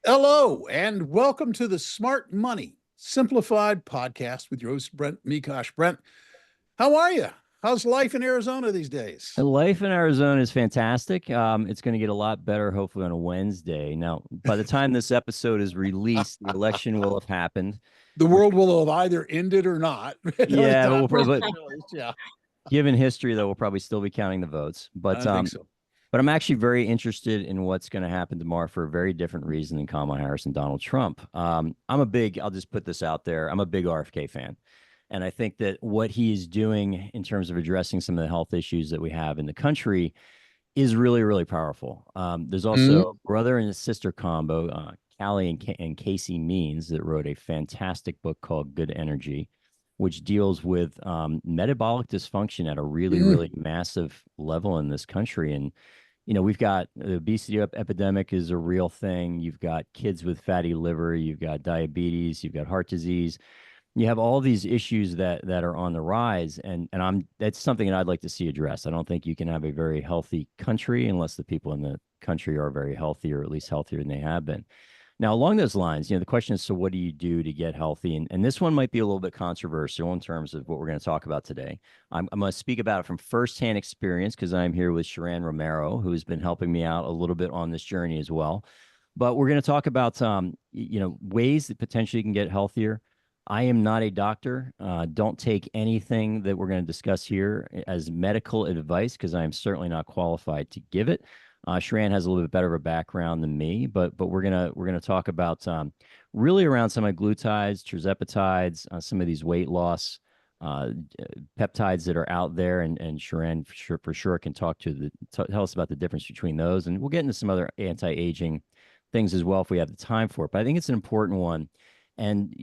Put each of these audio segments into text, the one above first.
Hello, and welcome to the Smart Money Simplified podcast with your host, Brent Mekosh. Brent, how are you? How's life in Arizona these days? Life in Arizona is fantastic. It's going to get a lot better, hopefully, on a Wednesday. Now, by the time this episode is released, the election will have happened, The which, world will have either ended or not. yeah, but Yeah, given history, though, we'll probably still be counting the votes. I think so. But I'm actually very interested in what's going to happen tomorrow for a very different reason than Kamala Harris and Donald Trump. I'll just put this out there. I'm a big RFK fan. And I think that what he is doing in terms of addressing some of the health issues that we have in the country is really, really powerful. There's also Mhm. a brother and a sister combo, Callie and Casey Means, that wrote a fantastic book called Good Energy, which deals with metabolic dysfunction at a really, Mhm. really massive level in this country. And we've got the obesity epidemic is a real thing. You've got kids with fatty liver, you've got diabetes, you've got heart disease. You have all these issues that are on the rise, and I'm that's something that I'd like to see addressed. I don't think you can have a very healthy country unless the people in the country are very healthy, or at least healthier than they have been. Now, along those lines, the question is, so what do you do to get healthy? And this one might be a little bit controversial in terms of what we're going to talk about today. I'm going to speak about it from firsthand experience because I'm here with Shiran Romero, who's been helping me out a little bit on this journey as well. But we're going to talk about ways that potentially you can get healthier. I am not a doctor. Don't take anything that we're going to discuss here as medical advice because I am certainly not qualified to give it. Shran has a little bit better of a background than me, but we're gonna talk about really around semaglutides, tirzepatides, some of these weight loss uh, peptides that are out there, and Shran for sure can tell us about the difference between those, and we'll get into some other anti-aging things as well if we have the time for it. But I think it's an important one, and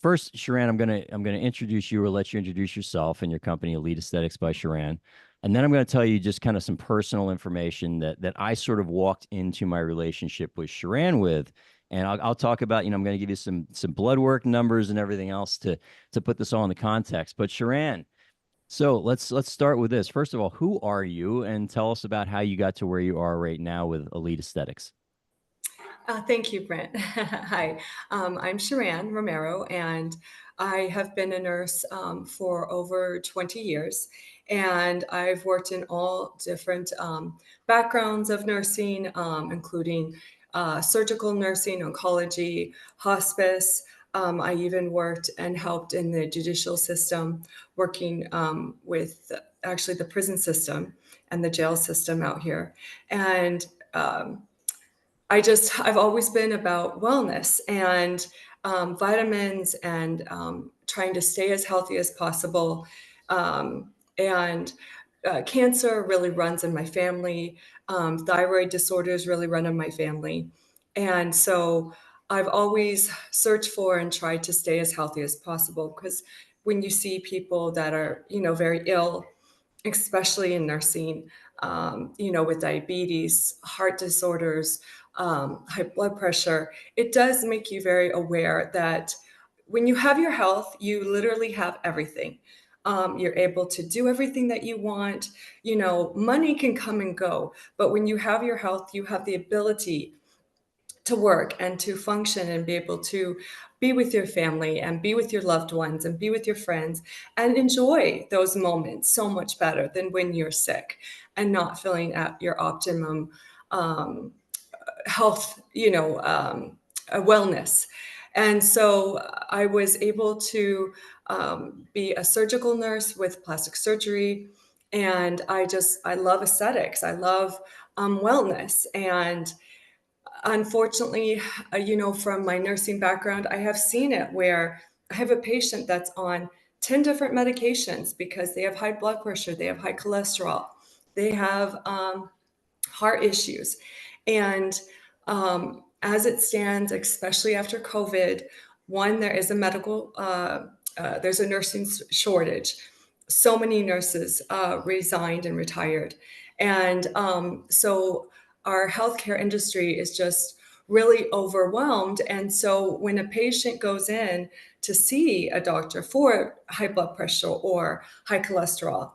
first, Shran, I'm gonna introduce you or let you introduce yourself and your company, Elite Aesthetics by Shran. And then I'm going to tell you just kind of some personal information that I sort of walked into my relationship with Shiran with. And I'll talk about, I'm going to give you some blood work numbers and everything else to put this all in the context. But Shiran, so let's start with this. First of all, who are you? And tell us about how you got to where you are right now with Elite Aesthetics. Thank you, Brent. Hi, I'm Shiran Romero, and I have been a nurse for over 20 years. And I've worked in all different backgrounds of nursing, including surgical nursing, oncology, hospice. I even worked and helped in the judicial system, working with actually the prison system and the jail system out here. And I've always been about wellness and vitamins and trying to stay as healthy as possible. And Cancer really runs in my family. Thyroid disorders really run in my family. And so I've always searched for and tried to stay as healthy as possible because when you see people that are, very ill, especially in nursing, with diabetes, heart disorders, high blood pressure, it does make you very aware that when you have your health, you literally have everything. You're able to do everything that you want. Money can come and go, but when you have your health, you have the ability to work and to function and be able to be with your family and be with your loved ones and be with your friends and enjoy those moments so much better than when you're sick and not feeling at your optimum um, health, wellness. And so I was able to be a surgical nurse with plastic surgery. And I love aesthetics. I love wellness. And unfortunately, from my nursing background, I have seen it where I have a patient that's on 10 different medications because they have high blood pressure, they have high cholesterol, they have heart issues. And as it stands, especially after COVID, one, there's a nursing shortage. So many nurses resigned and retired. And so our healthcare industry is just really overwhelmed. And so when a patient goes in to see a doctor for high blood pressure or high cholesterol,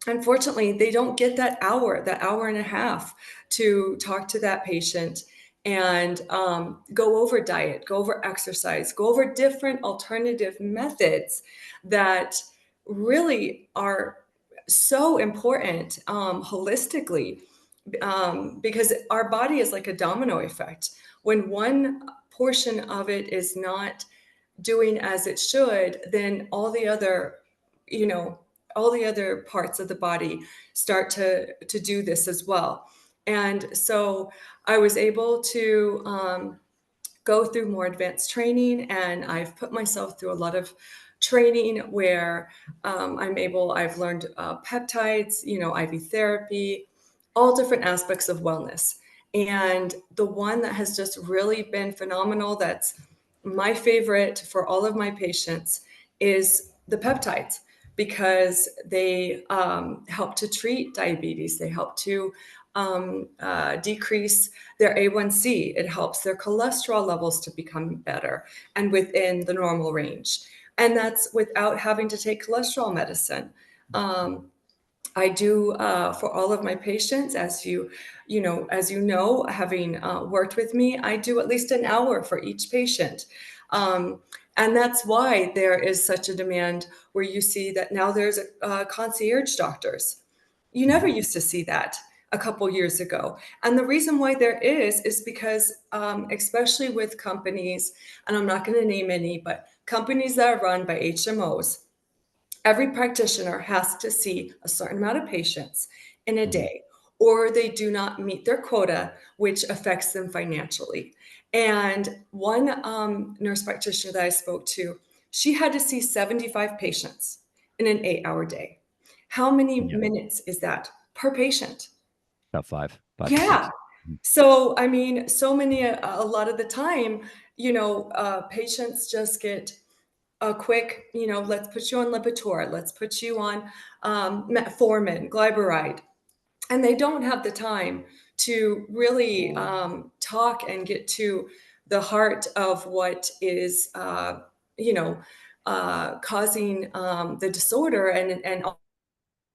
unfortunately, they don't get that hour and a half to talk to that patient and go over diet, go over exercise, go over different alternative methods that really are so important holistically, because our body is like a domino effect. When one portion of it is not doing as it should, then all the other, all the other parts of the body start to do this as well. And so I was able to go through more advanced training, and I've put myself through a lot of training where I've learned peptides, IV therapy, all different aspects of wellness. And the one that has just really been phenomenal, that's my favorite for all of my patients, is the peptides, because they help to treat diabetes. They help to decrease their A1C. It helps their cholesterol levels to become better and within the normal range. And that's without having to take cholesterol medicine. I do for all of my patients, as you know, having worked with me, I do at least an hour for each patient. And that's why there is such a demand where you see that now there's concierge doctors. You never used to see that a couple years ago. And the reason why there is because, especially with companies, and I'm not going to name any, but companies that are run by HMOs, every practitioner has to see a certain amount of patients in a day, or they do not meet their quota, which affects them financially. And one nurse practitioner that I spoke to, she had to see 75 patients in an 8-hour day. How many minutes is that per patient? About five to Yeah. six. So, I mean, so many, a lot of the time, patients just get a quick, let's put you on Lipitor, let's put you on metformin, glyburide, and they don't have the time to really talk and get to the heart of what is, causing the disorder, and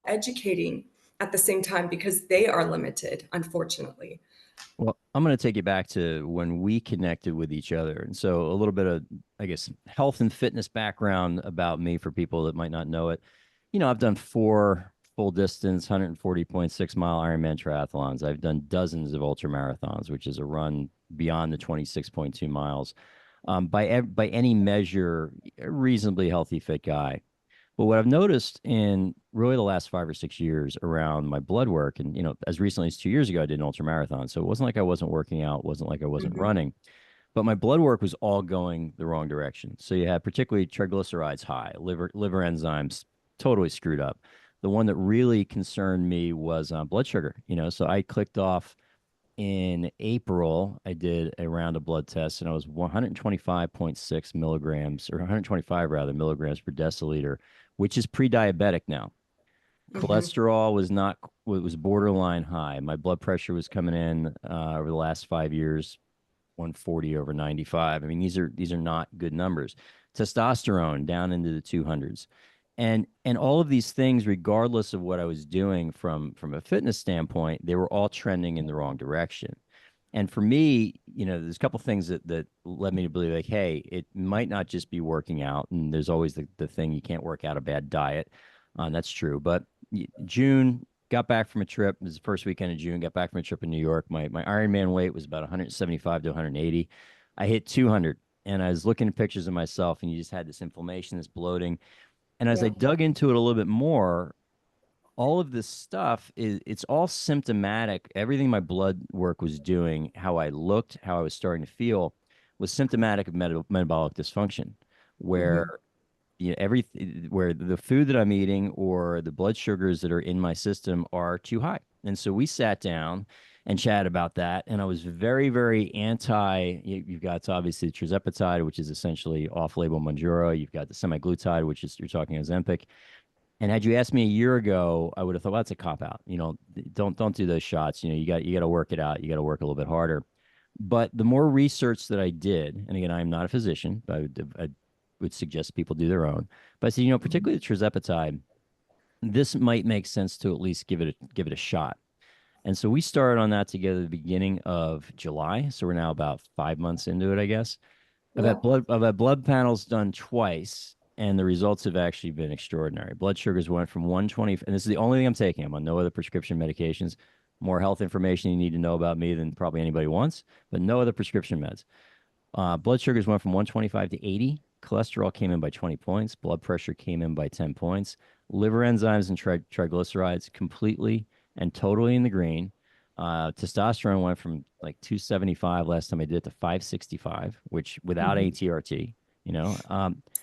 educating at the same time, because they are limited, unfortunately. Well, I'm going to take you back to when we connected with each other. And so a little bit of, I guess, health and fitness background about me for people that might not know it. I've done 4 full distance, 140.6-mile Ironman triathlons. I've done dozens of ultra marathons, which is a run beyond the 26.2 miles. By any measure, a reasonably healthy, fit guy. But what I've noticed in really the last 5 or 6 years around my blood work, and as recently as 2 years ago, I did an ultra marathon. So it wasn't like I wasn't working out, wasn't like I wasn't Mhm. running, but my blood work was all going the wrong direction. So you had particularly triglycerides high, liver enzymes totally screwed up. The one that really concerned me was blood sugar. So I clicked off in April. I did a round of blood tests, and I was 125.6 milligrams, or 125 rather, milligrams per deciliter, which is pre-diabetic now. Mhm. Cholesterol was not, it was borderline high. My blood pressure was coming in over the last 5 years, 140 over 95. I mean, these are not good numbers. Testosterone down into the 200s. And all of these things, regardless of what I was doing from a fitness standpoint, they were all trending in the wrong direction. And for me, there's a couple things that led me to believe, like, hey, it might not just be working out. And there's always the thing, you can't work out a bad diet. That's true. But June, got back from a trip. It was the first weekend of June. Got back from a trip in New York. My Ironman weight was about 175 to 180. I hit 200, and I was looking at pictures of myself, and you just had this inflammation, this bloating. And as I Yeah. dug into it a little bit more, all of this stuff it's all symptomatic. Everything my blood work was doing, how I looked, how I was starting to feel, was symptomatic of metabolic dysfunction, Mhm. where where the food that I'm eating or the blood sugars that are in my system are too high. And so we sat down and chatted about that. And I was very, very anti. You've got obviously Tirzepatide, which is essentially off-label Manjura. You've got the semaglutide, which is, you're talking Ozempic. And had you asked me a year ago, I would have thought, well, that's a cop out. Don't do those shots. You got to work it out. You got to work a little bit harder. But the more research that I did, and again, I'm not a physician, but I would suggest people do their own. But I said, particularly the Tirzepatide, this might make sense to at least give it a shot. And so we started on that together at the beginning of July. So we're now about 5 months into it, I guess. Yeah. I've had blood panels done twice, and the results have actually been extraordinary. Blood sugars went from 120, and this is the only thing I'm taking. I'm on no other prescription medications. More health information you need to know about me than probably anybody wants, but no other prescription meds. Blood sugars went from 125 to 80. Cholesterol came in by 20 points. Blood pressure came in by 10 points. Liver enzymes and triglycerides completely and totally in the green. Testosterone went from like 275 last time I did it to 565, which without Mhm. ATRT,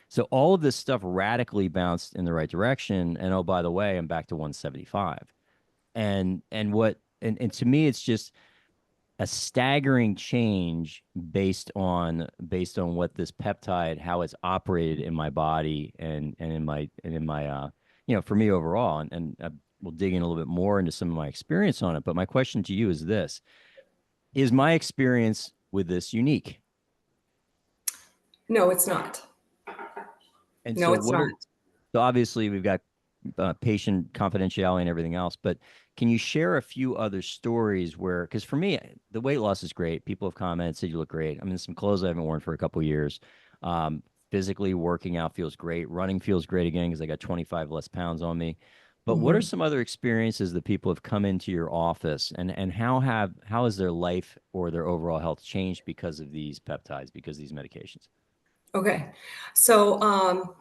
so all of this stuff radically bounced in the right direction. And oh, by the way, I'm back to 175. And to me, it's just a staggering change based on what this peptide, how it's operated in my body and in my for me overall. And we'll dig in a little bit more into some of my experience on it. But my question to you is this: is my experience with this unique? No, it's not. And No, so it's not. so obviously we've got patient confidentiality and everything else, but can you share a few other stories where, because for me, the weight loss is great. People have commented, said you look great. I'm in some clothes I haven't worn for a couple of years. Um, Physically working out feels great. Running feels great again because I got 25 less pounds on me. But what are Mhm. some other experiences that people have come into your office, and how has their life or their overall health changed because of these peptides, because of these medications? Okay. So,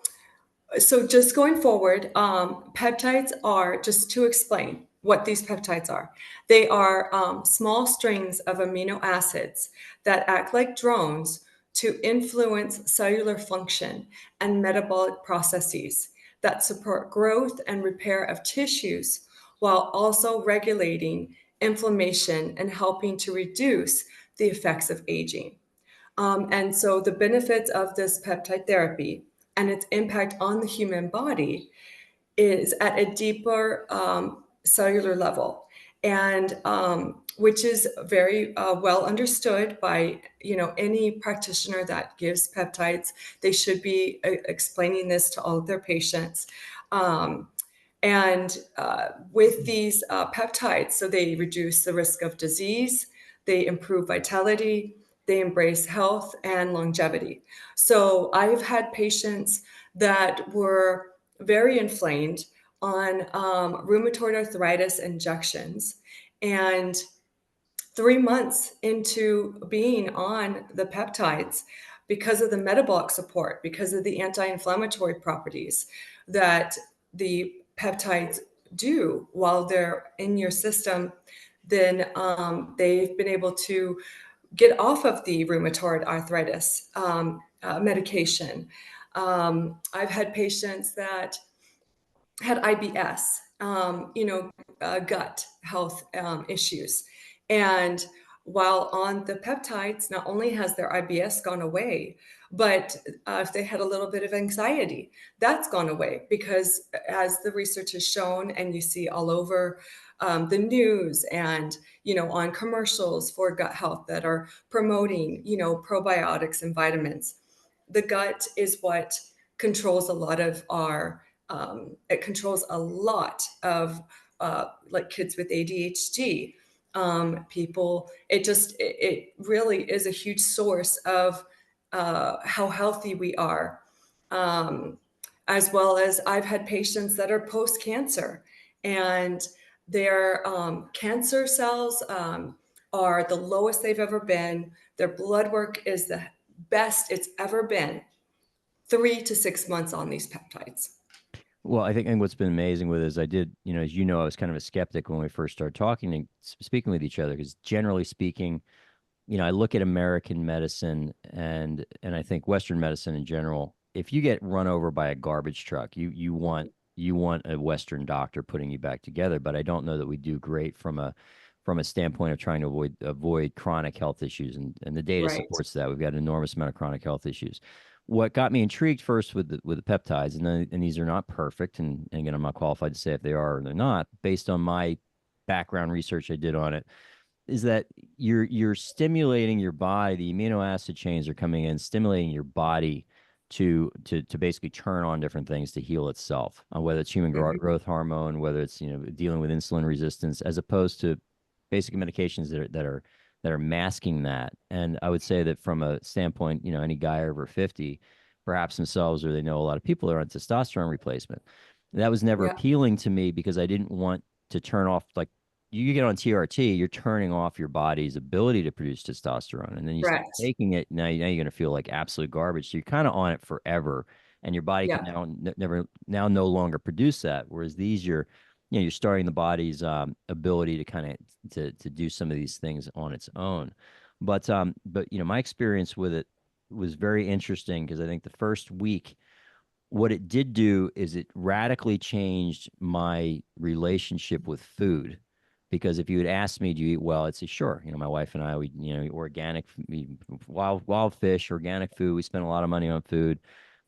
so just going forward, peptides are, just to explain what these peptides are, they are small strings of amino acids that act like drones to influence cellular function and metabolic processes that support growth and repair of tissues while also regulating inflammation and helping to reduce the effects of aging. And so the benefits of this peptide therapy and its impact on the human body is at a deeper cellular level, and which is very well understood by any practitioner that gives peptides. They should be explaining this to all of their patients. Um, and with these peptides, so they reduce the risk of disease, they improve vitality, they embrace health and longevity. So I've had patients that were very inflamed on rheumatoid arthritis injections. And 3 months into being on the peptides, because of the metabolic support, because of the anti inflammatory properties that the peptides do while they're in your system, then they've been able to get off of the rheumatoid arthritis medication. I've had patients that had IBS, gut health issues. And while on the peptides, not only has their IBS gone away, but if they had a little bit of anxiety, that's gone away because, as the research has shown, and you see all over the news and on commercials for gut health that are promoting probiotics and vitamins, the gut is what controls a lot of our it controls a lot of like kids with ADHD, people. It really is a huge source of how healthy we are. Um, as well as I've had patients that are post cancer, and their cancer cells are the lowest they've ever been. Their blood work is the best it's ever been. 3 to 6 months on these peptides. Well, I think, and what's been amazing with it is I did, as you know, I was kind of a skeptic when we first started talking and speaking with each other, because generally speaking, I look at American medicine and I think Western medicine in general. If you get run over by a garbage truck, you want a Western doctor putting you back together. But I don't know that we do great from a standpoint of trying to avoid chronic health issues, and the data Right. supports that. We've got an enormous amount of chronic health issues. What got me intrigued first with the peptides, and these are not perfect, and again, I'm not qualified to say if they are or they're not, based on my background research I did on it, is that you're stimulating your body. The amino acid chains are coming in, stimulating your body to basically turn on different things to heal itself. Whether it's human Mhm. growth hormone, whether it's dealing with insulin resistance, as opposed to basic medications that are masking that. And I would say that from a standpoint, any guy over 50, perhaps themselves, or they know a lot of people are on testosterone replacement. That was never Yeah. appealing to me because I didn't want to turn off, like, you get on TRT, you're turning off your body's ability to produce testosterone. And then you stop Correct. taking it. Now you're going to feel like absolute garbage. So you're kind of on it forever. And your body can Yeah. now no longer produce that. Whereas these, you're starting the body's ability to kind of to do some of these things on its own. But my experience with it was very interesting because I think the first week, what it did do is it radically changed my relationship with food. Because if you had asked me, do you eat well? I'd say, sure. My wife and I, we, organic, wild fish, organic food. We spend a lot of money on food.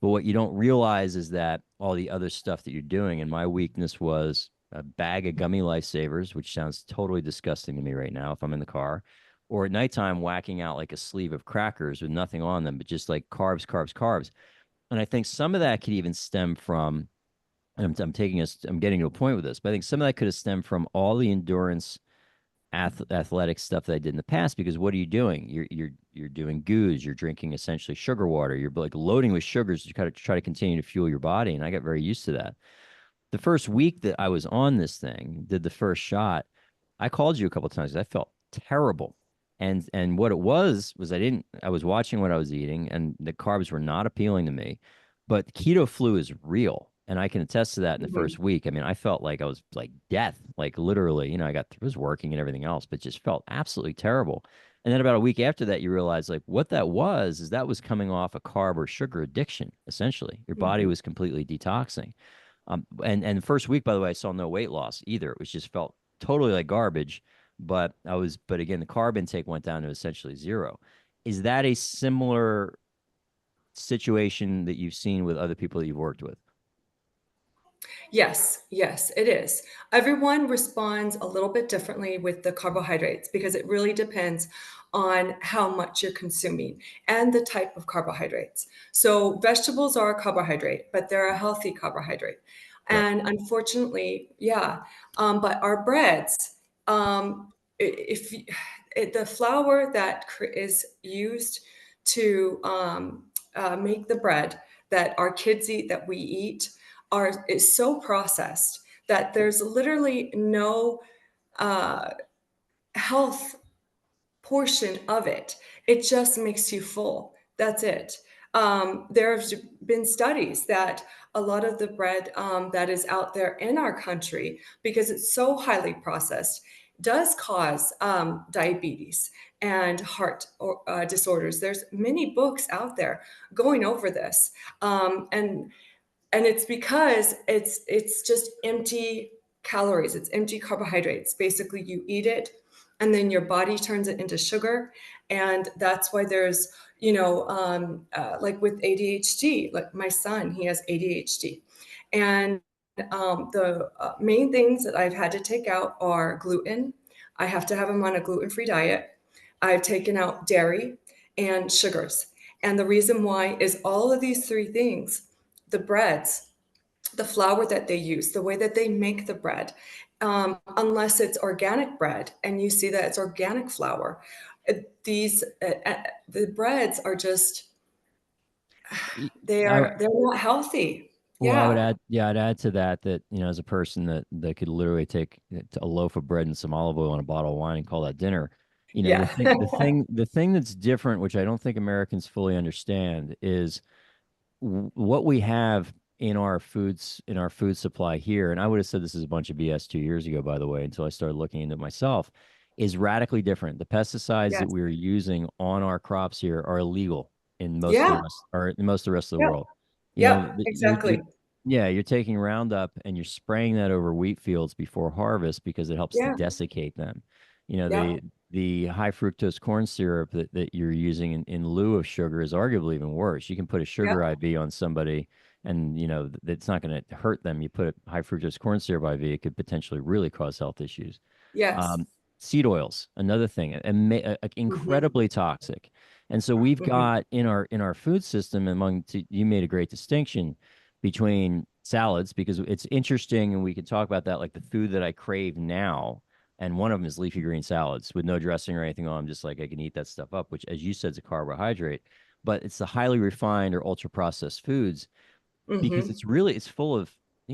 But what you don't realize is that all the other stuff that you're doing. And my weakness was a bag of gummy lifesavers, which sounds totally disgusting to me right now if I'm in the car, or at nighttime whacking out like a sleeve of crackers with nothing on them, but just like carbs, carbs, carbs. And I think some of that could even stem from, and I'm getting to a point with this, but I think some of that could have stemmed from all the endurance athletic stuff that I did in the past. Because what are you doing? You're doing goos. You're drinking essentially sugar water. You're like loading with sugars to kind of try to continue to fuel your body. And I got very used to that. The first week that I was on this thing, did the first shot, I called you a couple of times. I felt terrible. And what it was I was watching what I was eating, and the carbs were not appealing to me. But keto flu is real. And I can attest to that in the Mhm. first week. I mean, I felt like I was like death, like literally, was working and everything else, but just felt absolutely terrible. And then about a week after that, you realize like what that was is that was coming off a carb or sugar addiction, essentially. Your body Mhm. was completely detoxing. And the first week, by the way, I saw no weight loss either. It was just felt totally like garbage. But again, the carb intake went down to essentially zero. Is that a similar situation that you've seen with other people that you've worked with? Yes, yes, it is. Everyone responds a little bit differently with the carbohydrates because it really depends on how much you're consuming and the type of carbohydrates. So, vegetables are a carbohydrate, but they're a healthy carbohydrate. Correct. And unfortunately, yeah, but our breads, if the flour that is used to make the bread that our kids eat, that we eat, is so processed that there's literally no uh, health portion of it. It just makes you full. That's it. There's been studies that a lot of the bread that is out there in our country, because it's so highly processed, does cause diabetes and heart disorders. There's many books out there going over this, and it's because it's just empty calories, it's empty carbohydrates. Basically, you eat it and then your body turns it into sugar, and that's why there's like with ADHD, like my son, he has ADHD, and the main things that I've had to take out are gluten. I have to have him on a gluten-free diet. I've taken out dairy and sugars, and the reason why is all of these three things, the breads, the flour that they use, the way that they make the bread, unless it's organic bread and you see that it's organic flour, the breads are just Y- I, they're not healthy. well, I would Yeah, add, yeah, I'd add to that, as a person that could literally take a loaf of bread and some olive oil and a bottle of wine and call that dinner. The yeah, thing that's different, which I don't think Americans fully understand, is what we have in our food supply here. And I would have said this is a bunch of BS 2 years ago, by the way, until I started looking into it myself, is radically different. The pesticides that yes, we're using on our crops here are illegal in most of the yeah, rest or in most of the rest of the yep, world. yep, You're exactly. yeah, you're taking Roundup and you're spraying that over wheat fields before harvest because it helps to Yeah, desiccate them. You know, yeah, the high fructose corn syrup that you're using in lieu of sugar is arguably even worse. You can put a yep, sugar IV on somebody and it's not going to hurt them. You put a high fructose corn syrup IV, it could potentially really cause health issues. yes. Um, Seed oils, another thing, Hmm. incredibly toxic. And so we've Hmm. got in our food system you made a great distinction between salads because it's interesting and we can talk about that, like the food that I crave now. And one of them is leafy green salads with no dressing or anything on them, just like I can eat that stuff up, which, as you said, is a carbohydrate. But it's the highly refined or ultra processed foods because Hmm. it's full of,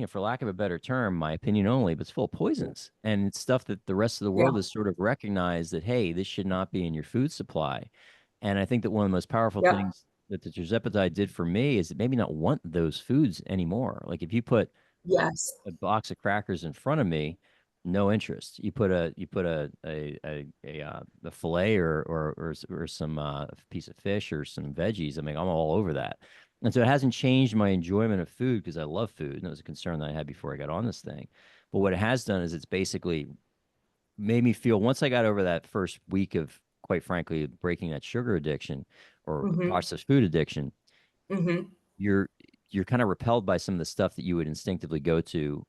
for lack of a better term, my opinion only, but it's full of poisons. And it's stuff that the rest of the Yeah. world has sort of recognized that, hey, this should not be in your food supply. And I think that one of the most powerful Yep. things that the tirzepatide did for me is it made me not want those foods anymore. Like if you put Yes. a box of crackers in front of me, no interest. You put a fillet or some piece of fish or some veggies. I mean, I'm all over that. And so it hasn't changed my enjoyment of food because I love food, and it was a concern that I had before I got on this thing. But what it has done is it's basically made me feel once I got over that first week of, quite frankly, breaking that sugar addiction or Hmm. processed food addiction, Hmm. you're you're kind of repelled by some of the stuff that you would instinctively go to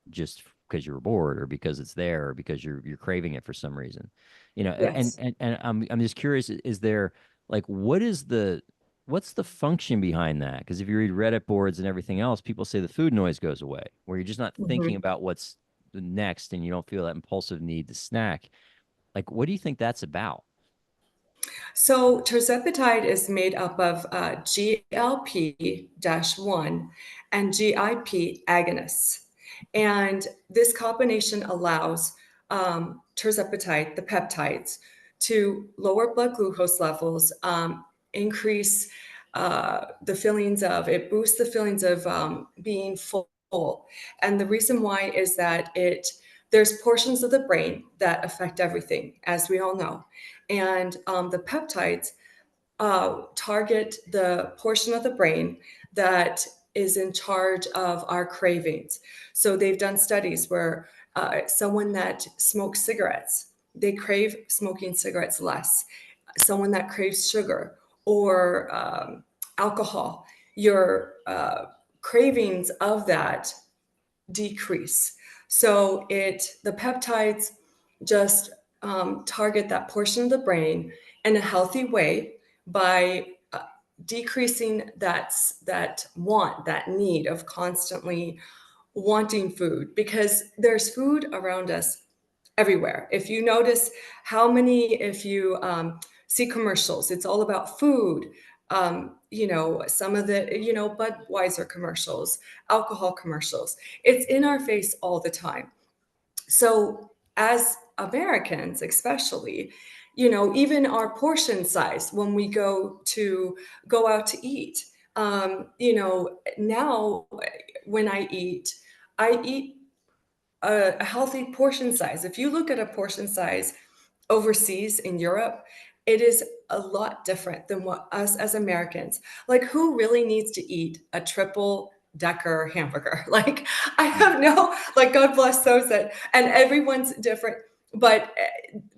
just because you were bored or because it's there or because you're craving it for some reason. And Yes. I'm just curious, is there like what's the function behind that? Because if you read Reddit boards and everything else, people say the food noise goes away, where you're just not thinking Hmm. about what's the next and you don't feel that impulsive need to snack. Like, what do you think that's about? So terzepatide is made up of GLP-1 and GIP agonists. And this combination allows terzepatide, the peptides, to lower blood glucose levels, increase it boosts the feelings of being full. And the reason why is that there's portions of the brain that affect everything, as we all know. And the peptides target the portion of the brain that is in charge of our cravings. So they've done studies where someone that smokes cigarettes, they crave smoking cigarettes less. Someone that craves sugar or alcohol, your cravings of that decrease. So the peptides just target that portion of the brain in a healthy way by decreasing that need of constantly wanting food, because there's food around us everywhere. If you notice if you see commercials, it's all about food. Some of the, Budweiser commercials, alcohol commercials, it's in our face all the time. So, as Americans, especially, even our portion size when we go out to eat, now when I eat a healthy portion size. If you look at a portion size overseas in Europe, it is a lot different than what us as Americans, like, who really needs to eat a triple decker hamburger? Like, I have no, like, God bless those and everyone's different, but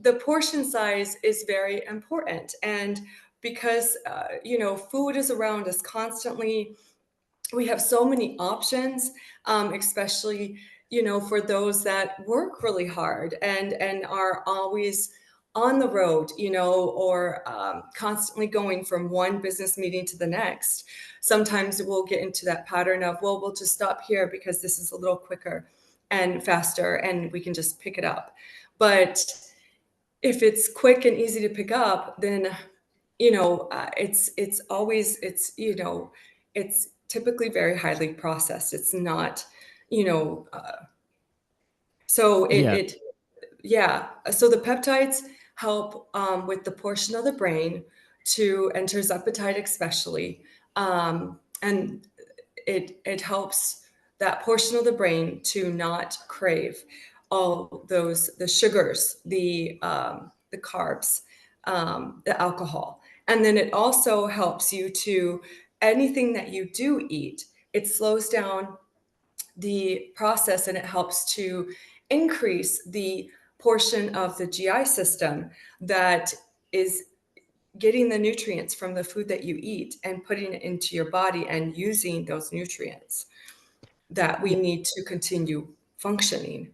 the portion size is very important. And because, food is around us constantly, we have so many options, especially for those that work really hard and are always on the road, or constantly going from one business meeting to the next. Sometimes we'll get into that pattern of, well, we'll just stop here because this is a little quicker and faster and we can just pick it up. But if it's quick and easy to pick up, then it's always it's typically very highly processed. It's not, you know, so Yeah. yeah. So the peptides help with the portion of the brain to enter tirzepatide especially, and it helps that portion of the brain to not crave all the sugars, the carbs, the alcohol. And then it also helps you to, anything that you do eat, it slows down the process and it helps to increase the portion of the GI system that is getting the nutrients from the food that you eat and putting it into your body and using those nutrients that we Yeah. need to continue functioning.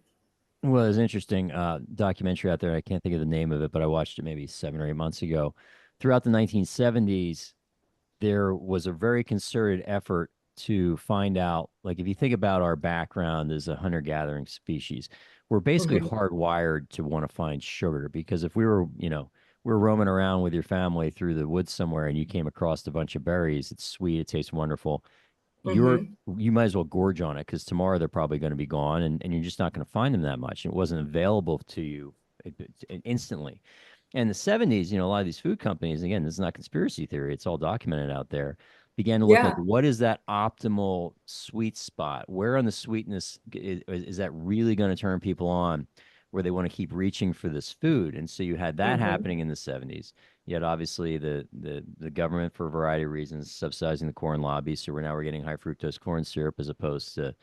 Well, there's an interesting documentary out there. I can't think of the name of it, but I watched it maybe 7 or 8 months ago. Throughout the 1970s, there was a very concerted effort to find out, like, if you think about our background as a hunter-gathering species, we're basically Hmm. hardwired to want to find sugar because if we were, we're roaming around with your family through the woods somewhere and you came across a bunch of berries, it's sweet, it tastes wonderful. You're Hmm. you might as well gorge on it because tomorrow they're probably going to be gone and you're just not going to find them that much. It wasn't available to you instantly. And the 70s, a lot of these food companies, again, this is not conspiracy theory, it's all documented out there, began to look like Yeah. what is that optimal sweet spot? Where on the sweetness is that really going to turn people on where they want to keep reaching for this food? And so you had that Hmm. happening in the 70s. You had obviously the government for a variety of reasons subsidizing the corn lobby. So we're getting high fructose corn syrup as opposed to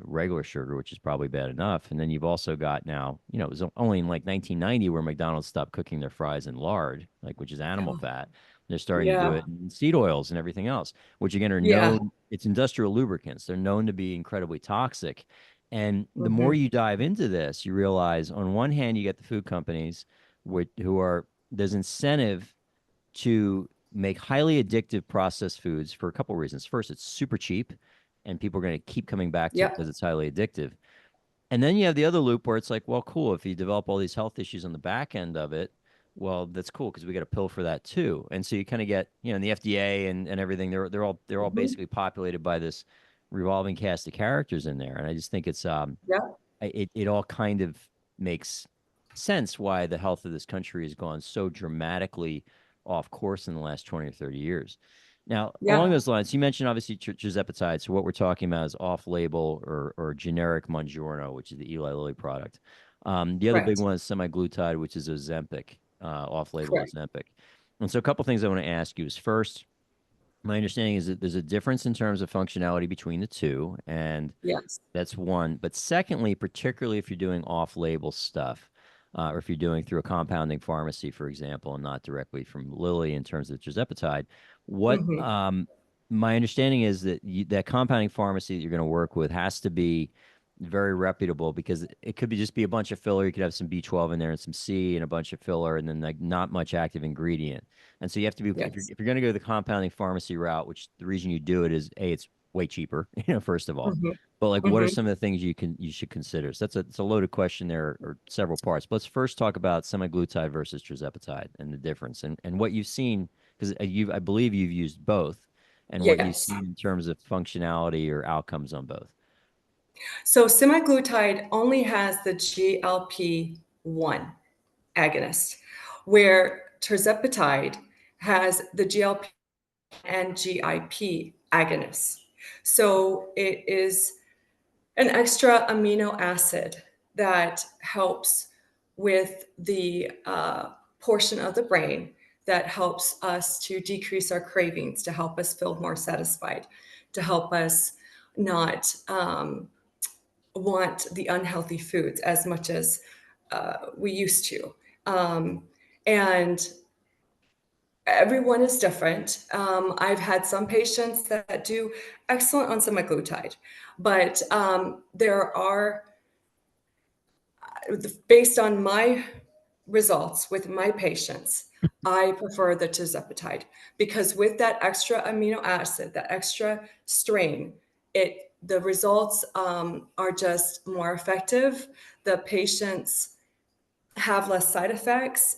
regular sugar, which is probably bad enough. And then you've also got now, it was only in like 1990 where McDonald's stopped cooking their fries in lard, like which is animal Oh, fat. They're starting to do yeah. it in seed oils and everything else, which again are Yeah. known. It's industrial lubricants. They're known to be incredibly toxic. And the more Hmm. you dive into this, you realize on one hand you get the food companies, who are there's incentive to make highly addictive processed foods for a couple of reasons. First, it's super cheap, and people are going to keep coming back to it because Yep. it's highly addictive. And then you have the other loop where it's like, well, cool. If you develop all these health issues on the back end of it, well, that's cool because we got a pill for that too. And so you kind of get, in the FDA and everything, they're all Hmm. basically populated by this revolving cast of characters in there. And I just think Yep. it all kind of makes sense why the health of this country has gone so dramatically off course in the last 20 or 30 years. Now, along Yeah. those lines, you mentioned obviously Tirzepatide. So what we're talking about is off-label or generic Mounjaro, which is the Eli Lilly product. The other big Correct. one is semaglutide, which is Ozempic, off-label Correct. Ozempic. And so a couple things I want to ask you is first, my understanding is that there's a difference in terms of functionality between the two, and Yes. that's one. But secondly, particularly if you're doing off-label stuff, or if you're doing through a compounding pharmacy, for example, and not directly from Lilly in terms of tirzepatide, what Hmm. my understanding is that that compounding pharmacy that you're going to work with has to be very reputable because it could just be a bunch of filler. You could have some B12 in there and some C and a bunch of filler, and then like not much active ingredient. And so you have to be Yes. if you're going to go the compounding pharmacy route, which the reason you do it is it's way cheaper, first of all. Hmm. But like, what are Hmm. some of the things you should consider? So it's a loaded question there, or several parts. But let's first talk about semaglutide versus tirzepatide and the difference, and what you've seen because I believe you've used both, and what you've Yes. seen in terms of functionality or outcomes on both. So semaglutide only has the GLP-1 agonist, where tirzepatide has the GLP and GIP agonists. So it is an extra amino acid that helps with the portion of the brain that helps us to decrease our cravings, to help us feel more satisfied, to help us not want the unhealthy foods as much as we used to. And everyone is different. I've had some patients that do excellent on semaglutide, but there are, based on my results with my patients, I prefer the tirzepatide because with that extra amino acid, that extra strain, the results are just more effective. The patients have less side effects,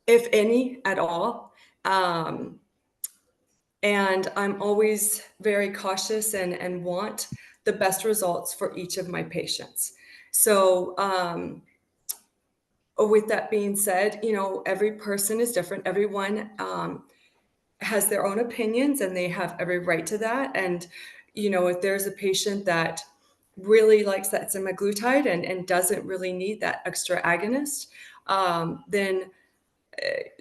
if any at all. Um, and I'm always very cautious and want the best results for each of my patients. So, with that being said, every person is different. Everyone has their own opinions and they have every right to that. And, if there's a patient that really likes that semaglutide and doesn't really need that extra agonist, then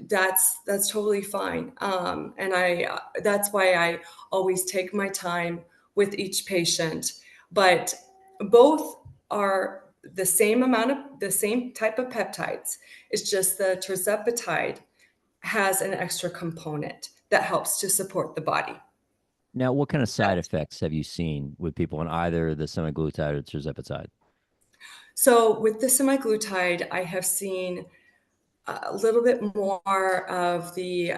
that's totally fine. And that's why I always take my time with each patient. But both are the same type of peptides. It's just the tirzepatide has an extra component that helps to support the body. Now, what kind of side That's- effects have you seen with people on either the semaglutide or tirzepatide? So with the semaglutide, I have seen a little bit more of the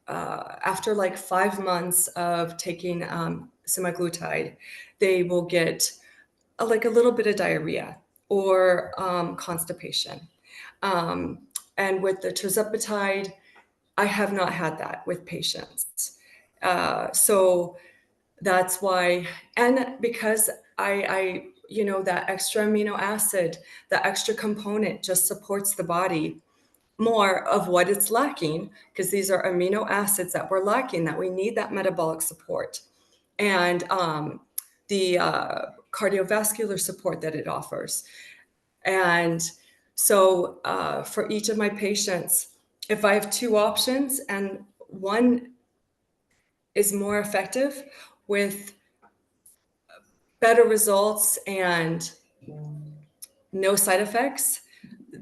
after like 5 months of taking semaglutide, they will get like a little bit of diarrhea or constipation. Um, and with the tirzepatide, I have not had that with patients. So that's why, and because that extra amino acid, that extra component just supports the body more of what it's lacking, because these are amino acids that we're lacking, that we need that metabolic support. And the cardiovascular support that it offers. And so for each of my patients, if I have two options and one is more effective with better results and no side effects,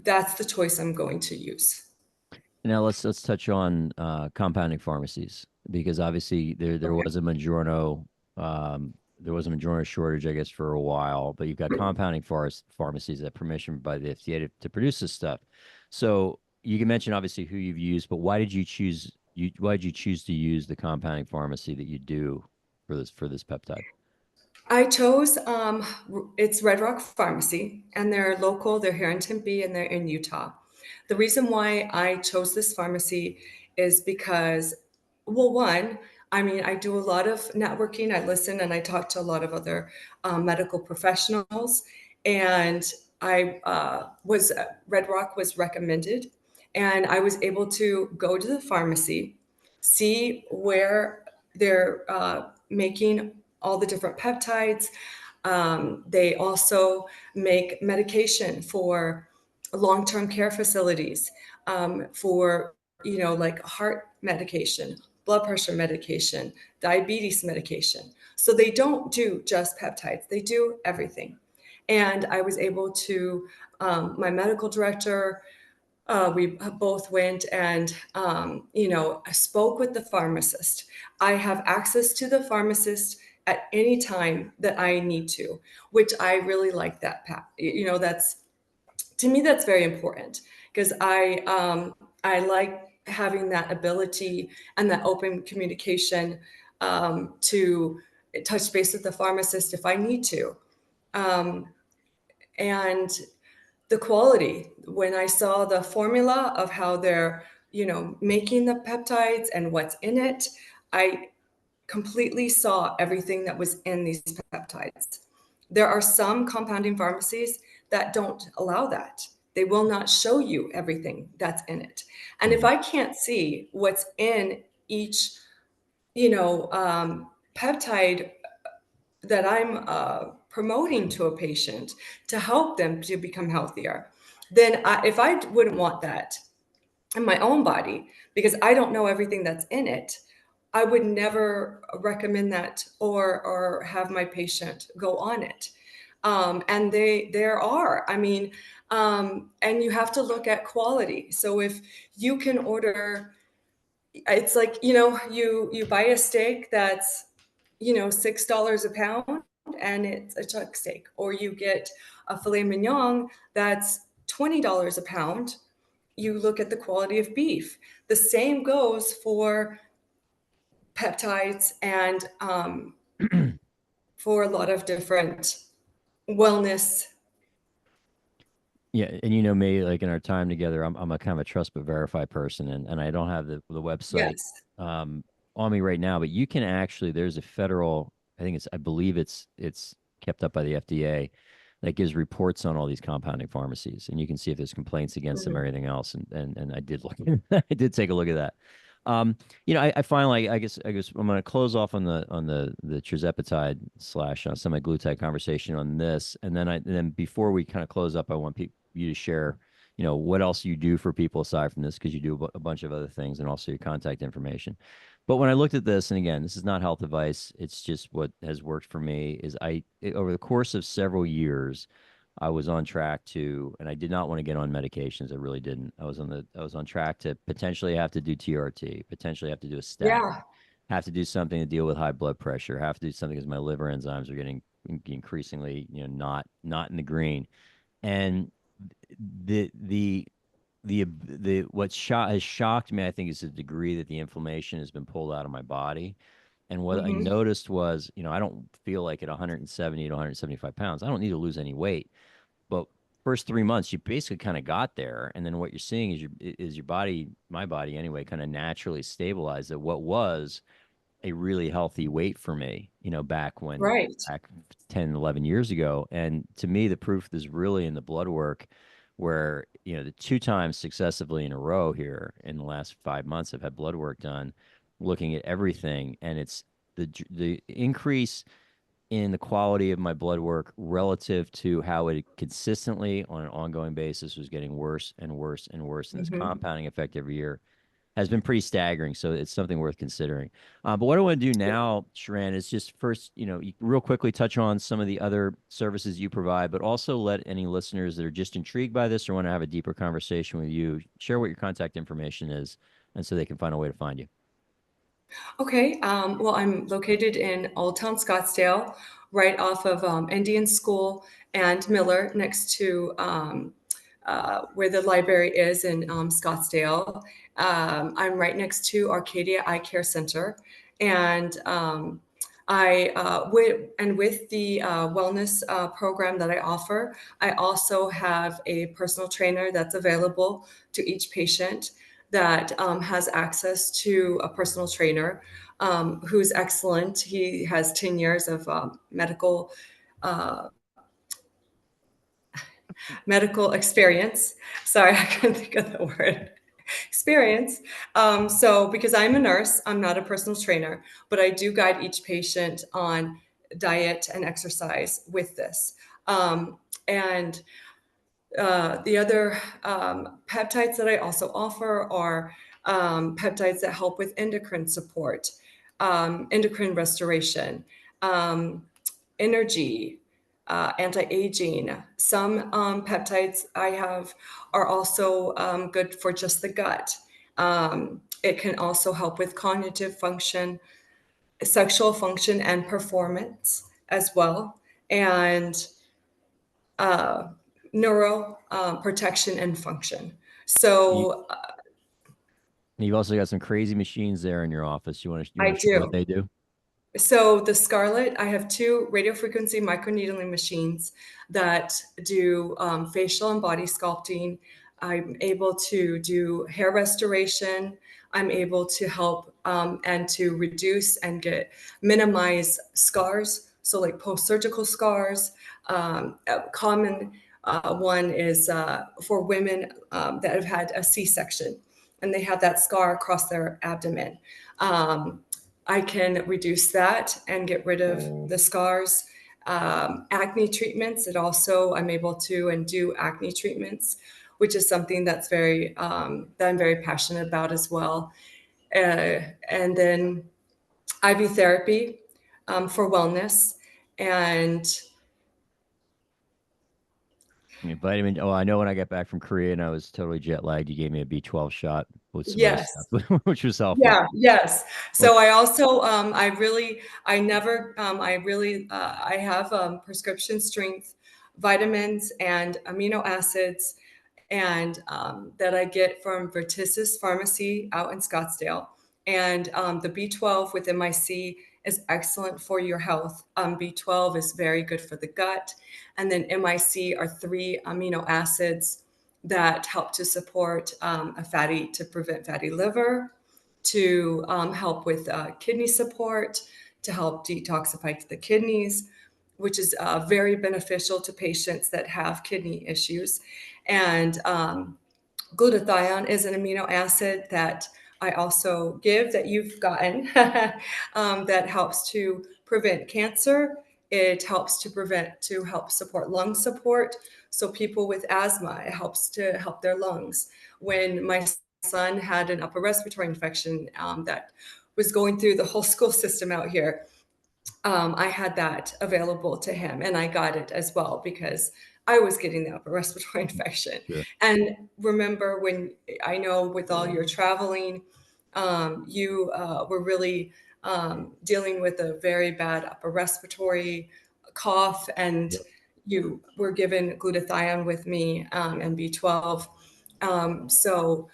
that's the choice I'm going to use. Now let's touch on compounding pharmacies, because obviously there Okay. was a Mounjaro shortage, I guess, for a while, but you've got compounding pharmacies that permission by the FDA to produce this stuff. So you can mention obviously who you've used, but why did you choose to use the compounding pharmacy that you do for this peptide? I chose it's Red Rock Pharmacy, and they're local. They're here in Tempe, and they're in Utah. The reason why I chose this pharmacy is because, well, one, I mean, I do a lot of networking. I listen and I talk to a lot of other medical professionals, and I was Red Rock was recommended, and I was able to go to the pharmacy, see where they're making all the different peptides. They also make medication for long-term care facilities, for, like heart medication, blood pressure medication, diabetes medication. So they don't do just peptides, they do everything. And I was able to, my medical director, we both went and, I spoke with the pharmacist. I have access to the pharmacist at any time that I need to, which I really like that. That's, to me, that's very important, because I like having that ability and that open communication to touch base with the pharmacist if I need to. Um, and the quality, when I saw the formula of how they're, making the peptides and what's in it, I completely saw everything that was in these peptides. There are some compounding pharmacies that don't allow that. They will not show you everything that's in it. And if I can't see what's in each, peptide that I'm promoting to a patient to help them to become healthier, then if I wouldn't want that in my own body, because I don't know everything that's in it, I would never recommend that or have my patient go on it. And there are, I mean, and you have to look at quality. So if you can order, it's like, you buy a steak that's, $6 a pound, and it's a chuck steak, or you get a filet mignon that's $20 a pound. You look at the quality of beef. The same goes for peptides and for a lot of different wellness. Yeah, and me, like in our time together, I'm a kind of a trust but verify person, and I don't have the website Yes. on me right now, but you can actually, there's a federal, I believe it's kept up by the FDA, that gives reports on all these compounding pharmacies, and you can see if there's complaints against them or Mhm. anything else. And I did look, I did take a look at that. I finally, I guess I'm going to close off on the tirzepatide slash semaglutide conversation on this, and then before we kind of close up, I want you to share, what else you do for people aside from this, because you do a bunch of other things, and also your contact information. But when I looked at this, and again, this is not health advice, it's just what has worked for me, is over the course of several years, I was on track to, and I did not want to get on medications. I really didn't. I was on track to potentially have to do TRT, potentially have to do a statin, Yeah. have to do something to deal with high blood pressure, have to do something because my liver enzymes are getting increasingly, not in the green. And the has shocked me, I think, is the degree that the inflammation has been pulled out of my body. And what I Mm-hmm. noticed was, I don't feel like at 170 to 175 pounds, I don't need to lose any weight. But first 3 months, you basically kind of got there, and then what you're seeing is your body, my body anyway, kind of naturally stabilized at what was a really healthy weight for me, Right. back 10, 11 years ago. And to me, the proof is really in the blood work, where, the 2 times successively in a row here in the last 5 months, I've had blood work done, looking at everything. And it's the increase in the quality of my blood work relative to how it consistently on an ongoing basis was getting worse and worse and worse. And this Mm-hmm. compounding effect every year has been pretty staggering. So it's something worth considering. But what I want to do now, Shiran, is just first, real quickly touch on some of the other services you provide, but also let any listeners that are just intrigued by this or want to have a deeper conversation with you share what your contact information is, and so they can find a way to find you. Okay. Well, I'm located in Old Town Scottsdale, right off of Indian School and Miller, next to where the library is in Scottsdale. I'm right next to Arcadia Eye Care Center, and with the wellness program that I offer, I also have a personal trainer that's available to each patient that has access to a personal trainer who's excellent. He has 10 years of uh, medical experience. Sorry, I couldn't think of the word. Experience. So, because I'm a nurse, I'm not a personal trainer, but I do guide each patient on diet and exercise with this. And the other peptides that I also offer are peptides that help with endocrine support, endocrine restoration, um, energy, anti-aging. Some peptides I have are also good for just the gut. It can also help with cognitive function, sexual function, and performance as well, and uh, neuro protection and function. You, So you've also got some crazy machines there in your office. You I want to share what do. they do? So the Scarlett, I have 2 radiofrequency microneedling machines that do facial and body sculpting. I'm able to do hair restoration. I'm able to help and to reduce and minimize scars. So like post-surgical scars. A common one is for women that have had a C-section and they have that scar across their abdomen. I can reduce that and get rid of the scars. Acne treatments, I'm able to and do acne treatments, which is something that's that I'm very passionate about as well. And then IV therapy for wellness. And Vitamin. Oh, I know when I got back from Korea and I was totally jet lagged, you gave me a B12 shot with some other yes, stuff, which was helpful. yeah, yes. Well, So I also, I never, I have prescription strength vitamins and amino acids and that I get from Vertisis Pharmacy out in Scottsdale. And the B12 with MIC is excellent for your health. B12 is very good for the gut. And then MIC are 3 amino acids that help to support to prevent fatty liver, to help with kidney support, to help detoxify the kidneys, which is very beneficial to patients that have kidney issues. And glutathione is an amino acid that I also give that you've gotten that helps to prevent cancer. It helps to help support lung support. So people with asthma, it helps to help their lungs. When my son had an upper respiratory infection that was going through the whole school system out here, I had that available to him, and I got it as well because I was getting the upper respiratory infection. sure. And remember, when I know with all your traveling, you were really dealing with a very bad upper respiratory cough, and Yep. you were given glutathione with me and B12. So,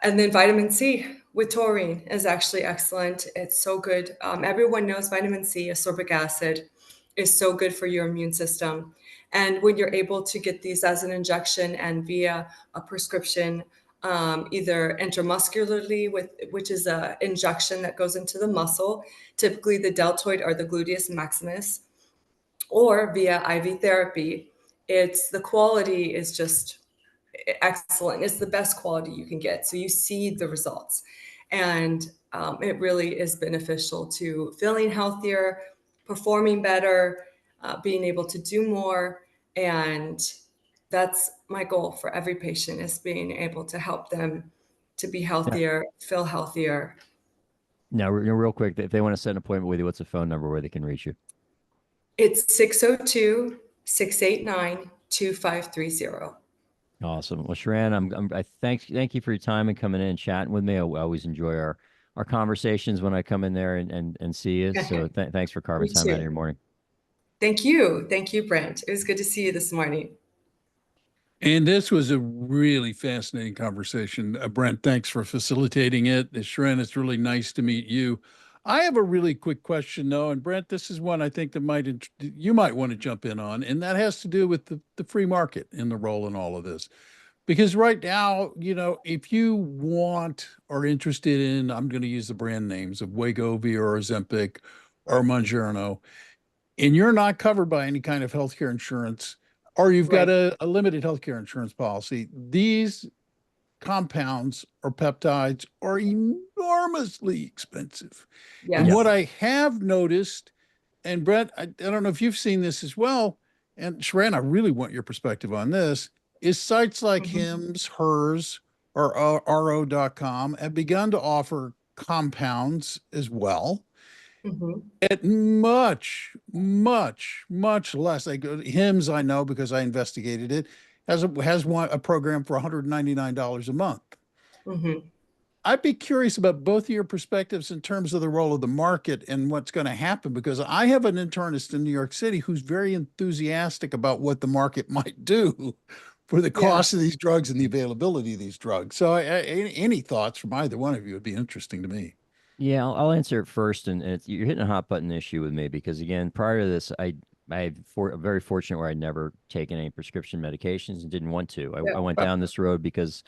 and then vitamin C with taurine is actually excellent. It's so good. Everyone knows vitamin C, ascorbic acid, is so good for your immune system. And when you're able to get these as an injection and via a prescription, either intramuscularly, which is an injection that goes into the muscle, typically the deltoid or the gluteus maximus, or via IV therapy, the quality is just excellent. It's the best quality you can get. So you see the results. And it really is beneficial to feeling healthier, performing better, being able to do more. And that's my goal for every patient, is being able to help them to be healthier, feel healthier. Now, real quick, if they want to set an appointment with you, what's the phone number where they can reach you? It's 602-689-2530. Awesome. Well, Shiran, I thank you for your time and coming in and chatting with me. I always enjoy our conversations when I come in there and see you. So thanks for carving Me time out of too. your morning. Thank you. Thank you, Brent. It was good to see you this morning. And this was a really fascinating conversation. Brent, thanks for facilitating it. Shiran, it's really nice to meet you. I have a really quick question, though, and Brent, this is one I think that you might want to jump in on, and that has to do with the free market and the role in all of this. Because right now, if you want or interested in, I'm going to use the brand names of Wegovy or Ozempic or Mounjaro, and you're not covered by any kind of healthcare insurance, or you've got Right. a limited healthcare insurance policy, these compounds or peptides are enormously expensive. And Yes. what I have noticed, and Brett, I don't know if you've seen this as well, and Sharon, I really want your perspective on this, is sites like Mhm. Hims, Hers, or ro.com have begun to offer compounds as well Mhm. at much, much, much less. Like Hims, I know because I investigated it, has a program for $199 a month. Mhm. I'd be curious about both of your perspectives in terms of the role of the market and what's going to happen, because I have an internist in New York City who's very enthusiastic about what the market might do for the Yeah. cost of these drugs and the availability of these drugs. So, any thoughts from either one of you would be interesting to me. Yeah, I'll answer it first, and you're hitting a hot button issue with me because again, prior to this, very fortunate where I'd never taken any prescription medications and didn't want to. I went Yeah. down this road because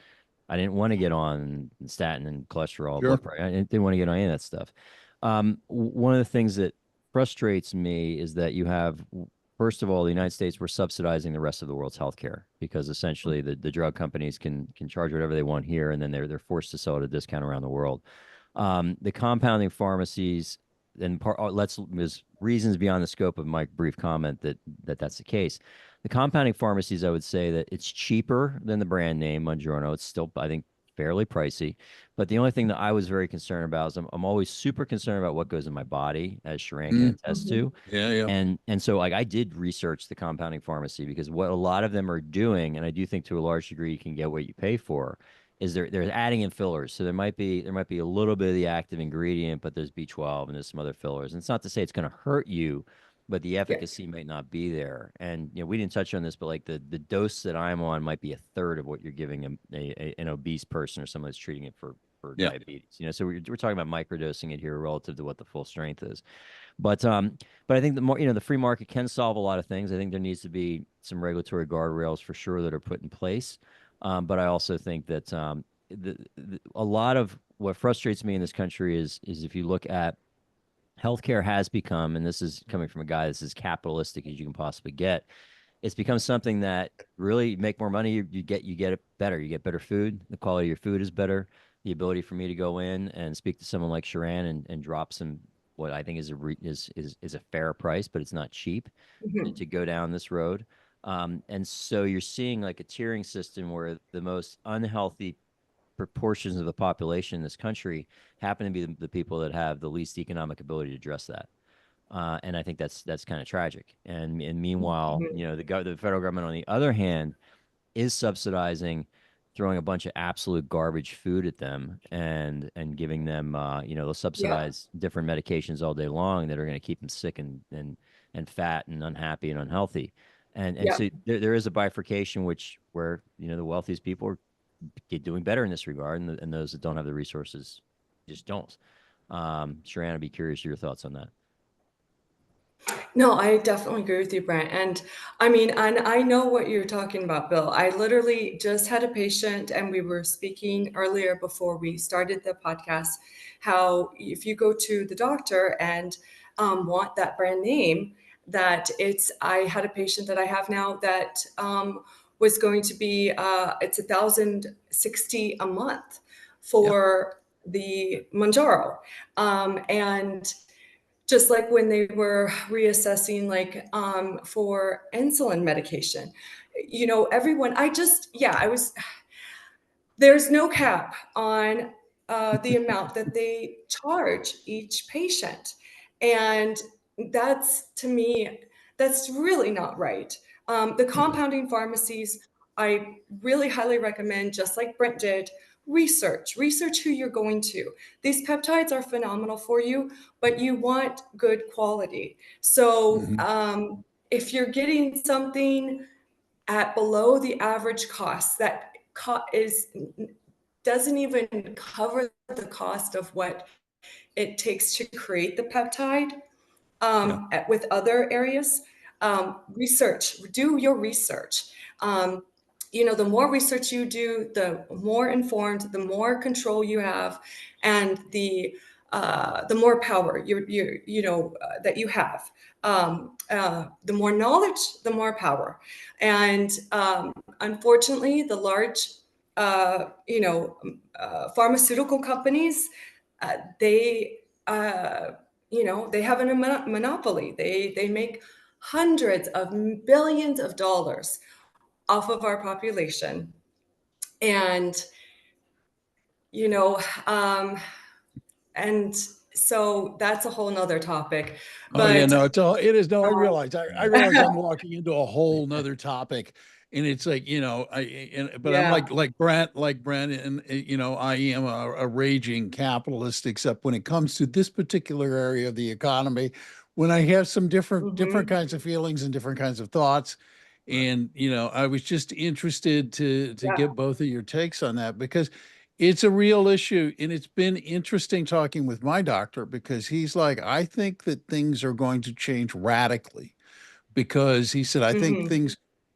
I didn't want to get on statin and cholesterol, Sure. blood pressure. I didn't want to get on any of that stuff. One of the things that frustrates me is that first of all, the United States, we're subsidizing the rest of the world's healthcare because essentially the drug companies can charge whatever they want here, and then they're forced to sell at a discount around the world. The compounding pharmacies, and there's reasons beyond the scope of my brief comment that's the case. The compounding pharmacies, I would say that it's cheaper than the brand name Mounjaro. It's still, I think, fairly pricey. But the only thing that I was very concerned about is I'm always super concerned about what goes in my body, as Sharon can Mm, attest Mhm. to. yeah, yeah. And so like I did research the compounding pharmacy because what a lot of them are doing, and I do think to a large degree you can get what you pay for, is they're adding in fillers. So there might be a little bit of the active ingredient, but there's B12 and there's some other fillers. And it's not to say it's going to hurt you, but the Yeah. efficacy might not be there. And we didn't touch on this, but like the dose that I'm on might be a third of what you're giving an obese person or someone that's treating it for Yeah. diabetes. So we're talking about microdosing it here relative to what the full strength is. But I think the more the free market can solve a lot of things. I think there needs to be some regulatory guardrails for sure that are put in place. But I also think that a lot of what frustrates me in this country is if you look at healthcare has become, and this is coming from a guy that's as capitalistic as you can possibly get, it's become something that really make more money. You get it better. You get better food. The quality of your food is better. The ability for me to go in and speak to someone like Sharan and drop some what I think is a fair price, but it's not cheap Mhm. to go down this road. And so you're seeing like a tiering system where the most unhealthy proportions of the population in this country happen to be the people that have the least economic ability to address that. And I think that's kind of tragic. And meanwhile, Mhm. the federal government, on the other hand, is subsidizing, throwing a bunch of absolute garbage food at them, and giving them, they'll Yeah. subsidize different medications all day long that are going to keep them sick and fat and unhappy and unhealthy. And Yeah. so there is a bifurcation where the wealthiest people are get doing better in this regard, and those that don't have the resources just don't. Shiran, I'd be curious your thoughts on that. No, I definitely agree with you, Brent. And I mean, and I know what you're talking about, Bill. I literally just had a patient, and we were speaking earlier before we started the podcast, how if you go to the doctor and want that brand name, that I had a patient that I have now that was going to be, it's 1,060 a month Yeah. for the Manjaro. And just like when they were reassessing, like for insulin medication, everyone, there's no cap on the amount that they charge each patient. And that's, to me, that's really not right. The compounding pharmacies, I really highly recommend, just like Brent did, research who you're going to. These peptides are phenomenal for you, but you want good quality. So Mhm. if you're getting something at below the average cost that doesn't even cover the cost of what it takes to create the peptide, Yeah. with other areas, do your research. The more research you do, the more informed, the more control you have, and the more power that you have. The more knowledge, the more power. And unfortunately, the large, pharmaceutical companies, they they have a monopoly. They make hundreds of billions of dollars off of our population. And, you know, um, and so that's a whole nother topic. Oh yeah, But no, it is. No, I um, realize. I realize I'm walking into a whole nother topic, and it's like, but I'm yeah. like Brent, and I am a raging capitalist, except when it comes to this particular area of the economy, when I have some different Hmm. kinds of feelings and different kinds of thoughts, and I was just interested to Yeah. get both of your takes on that because it's a real issue. And it's been interesting talking with my doctor because he's like, I think that things are going to change radically because he said, I think Hmm.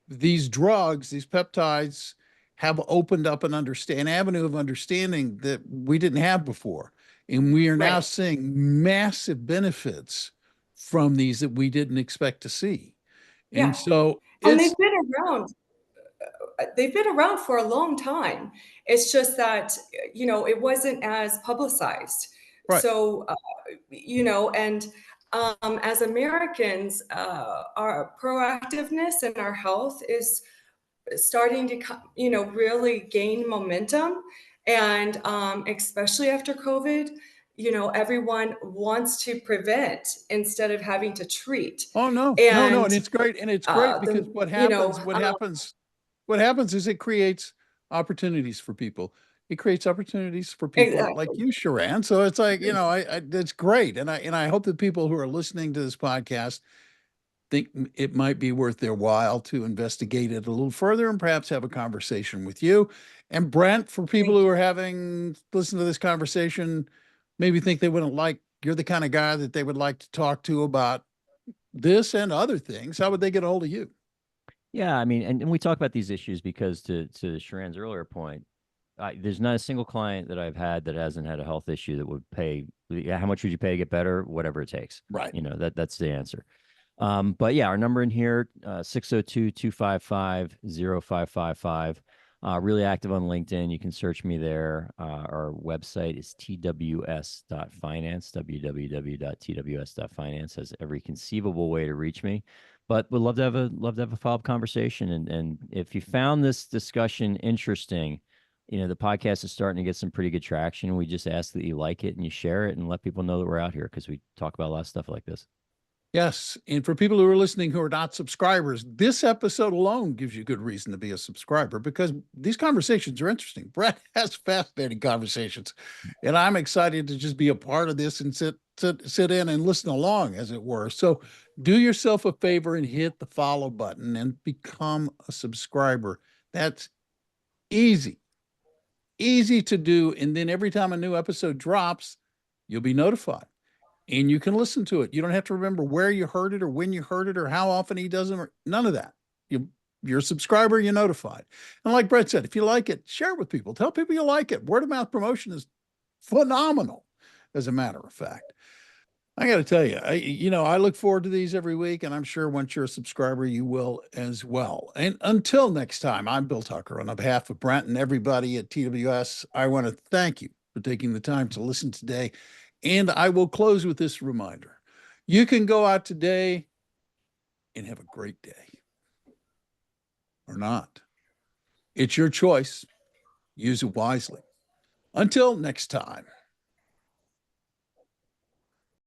these drugs, these peptides have opened up an avenue of understanding that we didn't have before. And we are now Right. seeing massive benefits from these that we didn't expect to see. And Yeah. so And it's they've been around for a long time. It's just that, it wasn't as publicized. right. So, and as Americans, our proactiveness and our health is starting to, really gain momentum. And especially after COVID, everyone wants to prevent instead of having to treat. Oh no, no, no, and And it's great, because the, what happens is it creates opportunities for people. It creates opportunities for people like exactly. you, Sharan. So it's like, I that's great, and I hope that people who are listening to this podcast think it might be worth their while to investigate it a little further and perhaps have a conversation with you. And Brent, for people Thank who you. are having listened to this conversation, maybe think they wouldn't like you're the kind of guy that they would like to talk to about this and other things, how would they get a hold of you? Yeah, I mean, and we talk about these issues because to Sharan's earlier point, there's not a single client that I've had that hasn't had a health issue that would pay. Yeah, how much would you pay to get better? Whatever it takes. Right. That's the answer. But yeah, our number in here, 602-255-0555. Really active on LinkedIn. You can search me there. Our website is tws.finance, www.tws.finance. Has every conceivable way to reach me. But would love to have a follow-up conversation. And if you found this discussion interesting, the podcast is starting to get some pretty good traction. We just ask that you like it and you share it and let people know that we're out here because we talk about a lot of stuff like this. Yes. And for people who are listening who are not subscribers, this episode alone gives you good reason to be a subscriber because these conversations are interesting. Brett has fascinating conversations, and I'm excited to just be a part of this and sit in and listen along, as it were. So do yourself a favor and hit the follow button and become a subscriber. That's easy. easy to do. And then every time a new episode drops, you'll be notified and you can listen to it. You don't have to remember where you heard it or when you heard it or how often he does them, or none of that. You're a subscriber, you're notified. And like Brett said, if you like it, share it with people. Tell people you like it. Word of mouth promotion is phenomenal, as a matter of fact. I got to tell you, I look forward to these every week, and I'm sure once you're a subscriber, you will as well. And until next time, I'm Bill Tucker. On behalf of Brent and everybody at TWS, I want to thank you for taking the time to listen today. And I will close with this reminder. You can go out today and have a great day or not. It's your choice. Use it wisely. Until next time.